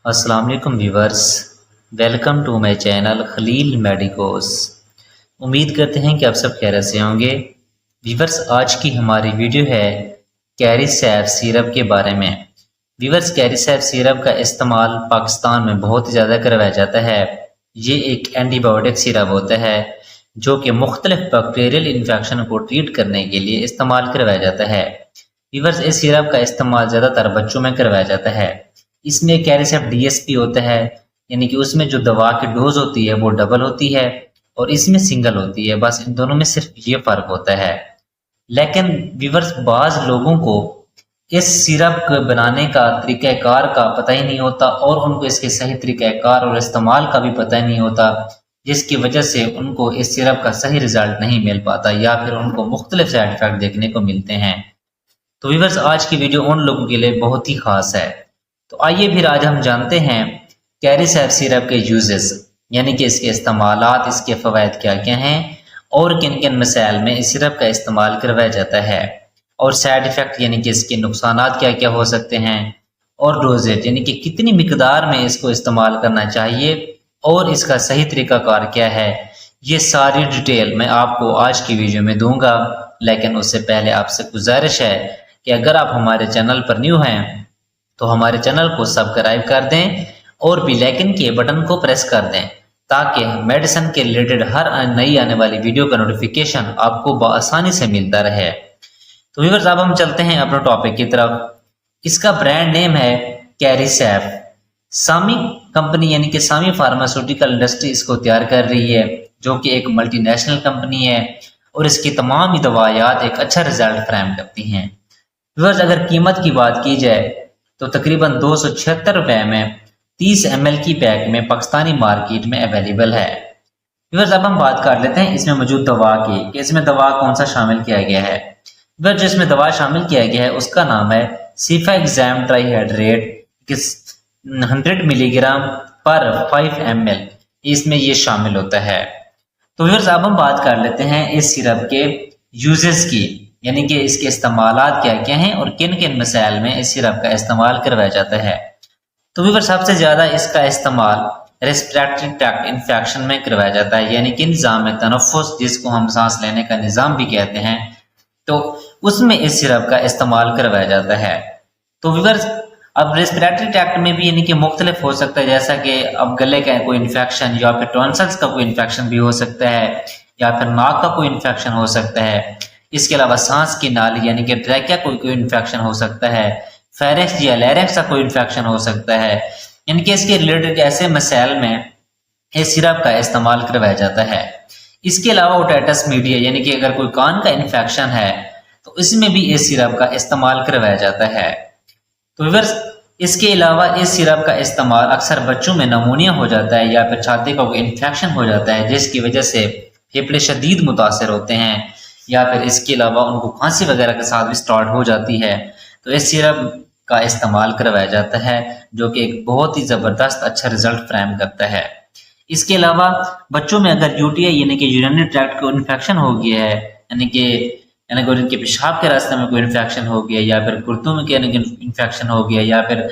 अस्सलाम वालेकुम viewers. Welcome to my channel Khalil medicos. उम्मीद करते हैं कि आप सब खैरियत से होंगे। व्यूवर्स, आज की हमारी वीडियो है कैरिसेप सिरप के बारे में। व्यूवर्स, कैरिसेप सिरप का इस्तेमाल पाकिस्तान में बहुत ज़्यादा करवाया जाता है। ये एक एंटीबायोटिक सिरप होता है जो कि मुख्तलिफ बैक्टीरियल इन्फेक्शन को ट्रीट करने के लिए इस्तेमाल करवाया जाता है। व्यूवर्स, इस सिरप का इस्तेमाल ज़्यादातर बच्चों में करवाया जाता है। इसमें कैरिसेप डीएसपी होता है, यानी कि उसमें जो दवा की डोज होती है वो डबल होती है और इसमें सिंगल होती है। बस इन दोनों में सिर्फ ये फ़र्क होता है। लेकिन व्यूवर्स, बाज़ लोगों को इस सिरप को बनाने का तरीक़ाकार का पता ही नहीं होता और उनको इसके सही तरीक़ाकार और इस्तेमाल का भी पता ही नहीं होता, जिसकी वजह से उनको इस सिरप का सही रिज़ल्ट नहीं मिल पाता या फिर उनको मुख्तलिफ साइड इफ़ेक्ट देखने को मिलते हैं। तो व्यूवर्स, आज की वीडियो उन लोगों के लिए बहुत ही ख़ास है। तो आइए फिर आज हम जानते हैं कैरिसेप सिरप के यूजेस, यानी कि इसके इस्तेमालात, इसके फ़वाइद क्या क्या हैं और किन किन मसाइल में इस सिरप का इस्तेमाल करवाया जाता है, और साइड इफ़ेक्ट यानी कि इसके नुकसानात क्या क्या हो सकते हैं, और डोजेज यानी कि कितनी मिकदार में इसको इस्तेमाल करना चाहिए और इसका सही तरीक़ाकार क्या है। ये सारी डिटेल मैं आपको आज की वीडियो में दूंगा। लेकिन उससे पहले आपसे गुजारिश है कि अगर आप हमारे चैनल पर न्यू हैं तो हमारे चैनल को सब्सक्राइब कर दें और बेल आइकन के बटन को प्रेस कर दें ताकि मेडिसिन के रिलेटेड हर नई आने वाली वीडियो का नोटिफिकेशन आपको बआसानी से मिलता रहे। तो व्यूअर्स, अब हम चलते हैं अपने टॉपिक की तरफ। इसका ब्रांड नेम है कैरिसेप। सामी कंपनी यानी कि सामी फार्मास्यूटिकल इंडस्ट्री इसको तैयार कर रही है, जो कि एक मल्टीनेशनल कंपनी है और इसकी तमाम ही दवायात एक अच्छा रिजल्ट फ्राहम करती हैं। व्यूअर्स, अगर कीमत की बात की जाए तो तकरीबन 276 रुपए में 30 ml की पैक में पाकिस्तानी मार्केट में अवेलेबल है। व्यूअर्स, अब हम बात कर लेते हैं इसमें मौजूद दवा की कि इसमें दवा कौन सा शामिल किया गया है। व्यूअर्स, जो इसमें दवा शामिल किया गया है उसका नाम है सिफेक्सैम ट्राइहाइड्रेट 100 मिलीग्राम पर 5 ml, इसमें ये शामिल होता है। तो व्यूअर्स, अब हम बात कर लेते हैं इस सिरप के यूजेस की, यानी कि इसके इस्तेमालात क्या क्या हैं और किन किन मसाइल में इस सिरप का इस्तेमाल करवाया जाता है। तो व्यूअर्स, सबसे ज़्यादा इसका इस्तेमाल रेस्पिरेटरी ट्रैक्ट इन्फेक्शन में करवाया जाता है, यानी कि निज़ाम तनफ़ुस, जिसको हम सांस लेने का निज़ाम भी कहते हैं, तो उसमें इस सिरप का इस्तेमाल करवाया जाता है। तो व्यूअर्स, अब रेस्पिरेटरी ट्रैक्ट में भी यानी कि मुख्तलिफ हो सकता है, जैसा कि अब गले का कोई इन्फेक्शन या फिर टॉन्सिल्स का कोई इन्फेक्शन भी हो सकता है या फिर नाक का कोई इन्फेक्शन हो सकता है। इसके अलावा सांस की नाली यानी कि ट्रैकिया कोई इन्फेक्शन हो सकता है, फेरिक्स या लैरिक्स का कोई इन्फेक्शन हो सकता है। यानी कि इसके रिलेटेड ऐसे मसाइल में इस सिरप का इस्तेमाल करवाया जाता है। इसके अलावा ओटाइटिस मीडिया यानी कि अगर कोई कान का इन्फेक्शन है तो इसमें भी इस सिरप का इस्तेमाल करवाया जाता है। तो व्यूअर्स, इसके अलावा इस सिरप का इस्तेमाल अक्सर बच्चों में नमूनिया हो जाता है या फिर छाती का कोई इन्फेक्शन हो जाता है, जिसकी वजह से फेफड़े शदीद मुतासर होते हैं या फिर इसके अलावा उनको खांसी वगैरह के साथ भी स्टार्ट हो जाती है, तो इस सिरप का इस्तेमाल करवाया जाता है, जो कि एक बहुत ही ज़बरदस्त अच्छा रिजल्ट फ्राहम करता है। इसके अलावा बच्चों में अगर यूटीआई यानी कि यूरिनरी ट्रैक्ट को इन्फेक्शन हो गया है, यानी कि उनके पेशाब के रास्ते में कोई इन्फेक्शन हो गया या फिर गुर्दों में इन्फेक्शन हो गया या फिर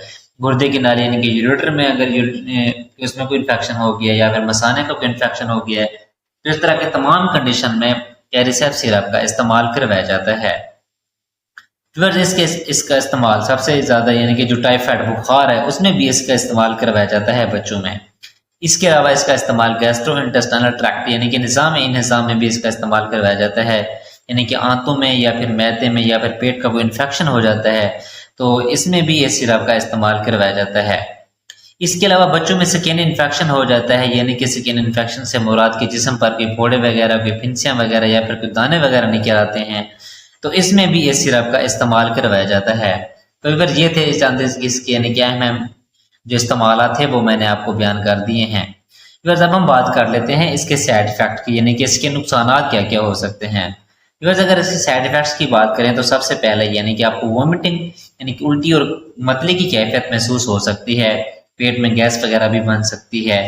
गुर्दे की नाली यानी कि यूरेटर में अगर उसमें कोई इन्फेक्शन हो गया या फिर मसाने का कोई इन्फेक्शन हो गया है, तो इस तरह के तमाम कंडीशन में कैरिसेप सिरप का इस्तेमाल करवाया जाता है। व्यूअर्स, इसका इस्तेमाल सबसे ज़्यादा यानी कि जो टाइफाइड बुखार है उसमें भी इसका इस्तेमाल करवाया जाता है बच्चों में। इसके अलावा इसका इस्तेमाल गैस्ट्रोइंटेस्टाइनल ट्रैक्ट यानी कि निज़ाम में भी इसका इस्तेमाल करवाया जाता है, यानी कि आंतों में या फिर मैदे में या फिर पेट का कोई इन्फेक्शन हो जाता है तो इसमें भी इस सिरप का इस्तेमाल करवाया जाता है। इसके अलावा बच्चों में स्किन इन्फेक्शन हो जाता है, यानी कि स्किन इन्फेक्शन से मुराद के जिस्म पर कोई फोड़े वगैरह, कोई फिंसियाँ वगैरह या फिर कोई दाने वगैरह निकल आते हैं, तो इसमें भी इस सिरप का इस्तेमाल करवाया जाता है। तो अगर ये थे इसके यानी कि अहम जो इस्तेमाल थे वो मैंने आपको बयान कर दिए हैं। व्यूअर्स, अब हम बात कर लेते हैं इसके साइड इफेक्ट की, यानी कि इसके नुकसान क्या क्या हो सकते हैं। व्यूअर्स, अगर इसके साइड इफेक्ट्स की बात करें तो सबसे पहले यानी कि आपको वोमिटिंग यानी कि उल्टी और मतले की कैफियत महसूस हो सकती है, पेट में गैस वगैरह भी बन सकती है,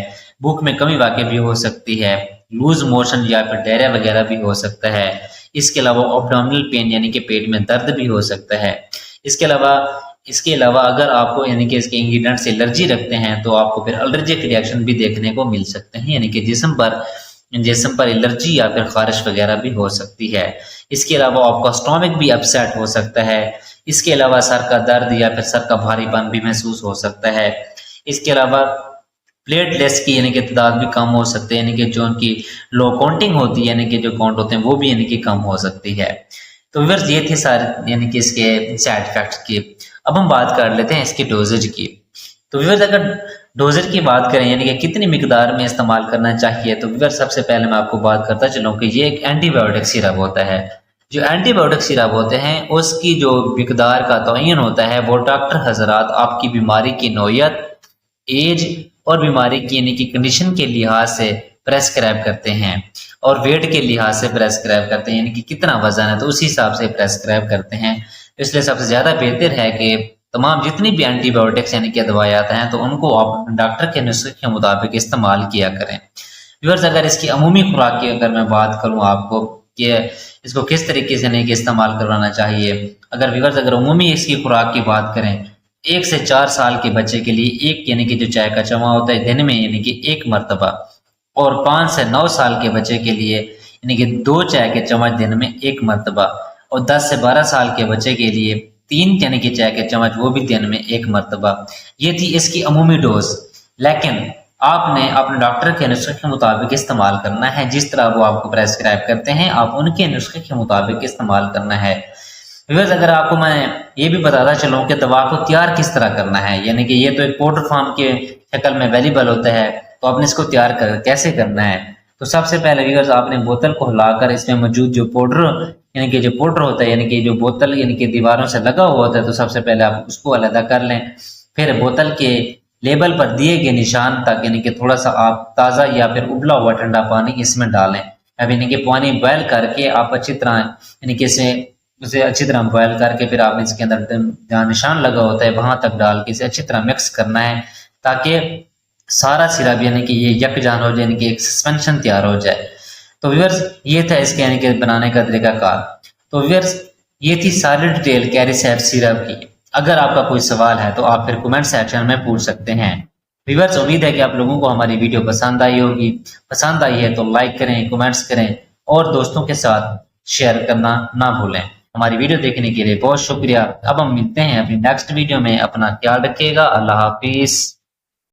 भूख में कमी वाकई भी हो सकती है, लूज मोशन या फिर डायरिया वगैरह भी हो सकता है। इसके अलावा एब्डोमिनल पेन यानी कि पेट में दर्द भी हो सकता है। इसके अलावा इसके अलावा अगर आपको यानी कि इसके इंग्रेडिएंट से एलर्जी रखते हैं तो आपको फिर एलर्जिक रिएक्शन भी देखने को मिल सकते हैं, यानी कि जिस्म पर एलर्जी या फिर खारिश वगैरह भी हो सकती है। इसके अलावा आपका स्टोमक भी अपसेट हो सकता है। इसके अलावा सर का दर्द या फिर सर का भारीपन भी महसूस हो सकता है। इसके अलावा प्लेटलेट्स की यानी कि तादाद भी कम हो सकते हैं, यानी कि जो उनकी लो काउंटिंग होती है, यानी कि जो काउंट होते हैं वो भी यानी कि कम हो सकती है। तो व्यूअर्स ये थे सारे यानी कि इसके साइड इफेक्ट्स की। अब हम बात कर लेते हैं इसके डोजेज की। तो व्यूअर्स अगर डोजेज की बात करें यानी कि कितनी मिकदार में इस्तेमाल करना चाहिए, तो व्यूअर्स सबसे पहले मैं आपको बात करता चलूँ कि ये एक एंटीबायोटिक सिरप होता है। जो एंटीबायोटिक सिरप होते हैं उसकी जो मिकदार का तयन होता है वो डॉक्टर हजरात आपकी बीमारी की नौयत, एज और बीमारी की यानी कि कंडीशन के लिहाज से प्रेस्क्राइब करते हैं और वेट के लिहाज से प्रेस्क्राइब करते हैं, यानी कि कितना वजन है तो उसी हिसाब से प्रेस्क्राइब करते हैं। इसलिए सबसे ज़्यादा बेहतर है कि तमाम जितनी भी एंटीबायोटिक्स यानी कि दवायात हैं तो उनको आप डॉक्टर के नुस्खे के मुताबिक इस्तेमाल किया करें। व्यूअर्स अगर इसकी अमूमी खुराक की अगर मैं बात करूँ आपको कि इसको किस तरीके से यानी कि इस्तेमाल करवाना चाहिए, अगर व्यूअर्स अगर अमूमी इसकी खुराक की बात करें 1 से 4 साल के बच्चे के लिए एक यानी कि जो चाय का चम्मच होता है दिन में यानी कि 1 मरतबा, और 5 से 9 साल के बच्चे के लिए यानी कि 2 चाय के चम्मच दिन में 1 मरतबा, और 10 से 12 साल के बच्चे के लिए 3 यानी कि चाय के चम्मच वो भी दिन में 1 मरतबा। ये थी इसकी अमूमी डोज, लेकिन आपने अपने डॉक्टर के नुस्खे के मुताबिक इस्तेमाल करना है। जिस तरह वो आपको प्रेस्क्राइब करते हैं आप उनके नुस्खे के मुताबिक इस्तेमाल करना है। व्यूअर्स अगर आपको मैं ये भी बताता चलूँ कि दवा को तैयार किस तरह करना है, यानी कि ये तो एक पाउडर फॉर्म के शक्ल में अवेलेबल होता है, तो आपने इसको कैसे करना है। तो सबसे पहले व्यूअर्स आपने बोतल को हिलाकर इसमें मौजूद जो पाउडर होता है, यानी कि जो बोतल यानी कि दीवारों से लगा हुआ होता है, तो सबसे पहले आप उसको अलग कर लें। फिर बोतल के लेबल पर दिए गए निशान तक यानी कि थोड़ा सा आप ताज़ा या फिर उबला हुआ ठंडा पानी इसमें डालें। अब यानी कि पानी बॉयल करके आप अच्छी तरह यानी कि उसे अच्छी तरह बॉयल करके फिर आपने इसके अंदर जहाँ निशान लगा होता है वहां तक डाल के इसे अच्छी तरह मिक्स करना है, ताकि सारा सिरप यानी कि ये यकजान हो जाए, यानी कि एक सस्पेंशन तैयार हो जाए। तो व्यूअर्स ये था इसके यानी कि बनाने का तरीकाकार। तो व्यूअर्स ये थी सारी डिटेल कैरिसेप सिरप की। अगर आपका कोई सवाल है तो आप फिर कमेंट सेक्शन में पूछ सकते हैं। व्यूअर्स उम्मीद है कि आप लोगों को हमारी वीडियो पसंद आई होगी। पसंद आई है तो लाइक करें, कमेंट्स करें और दोस्तों के साथ शेयर करना ना भूलें। हमारी वीडियो देखने के लिए बहुत शुक्रिया। अब हम मिलते हैं अपनी नेक्स्ट वीडियो में। अपना ख्याल रखिएगा। अल्लाह हाफिज।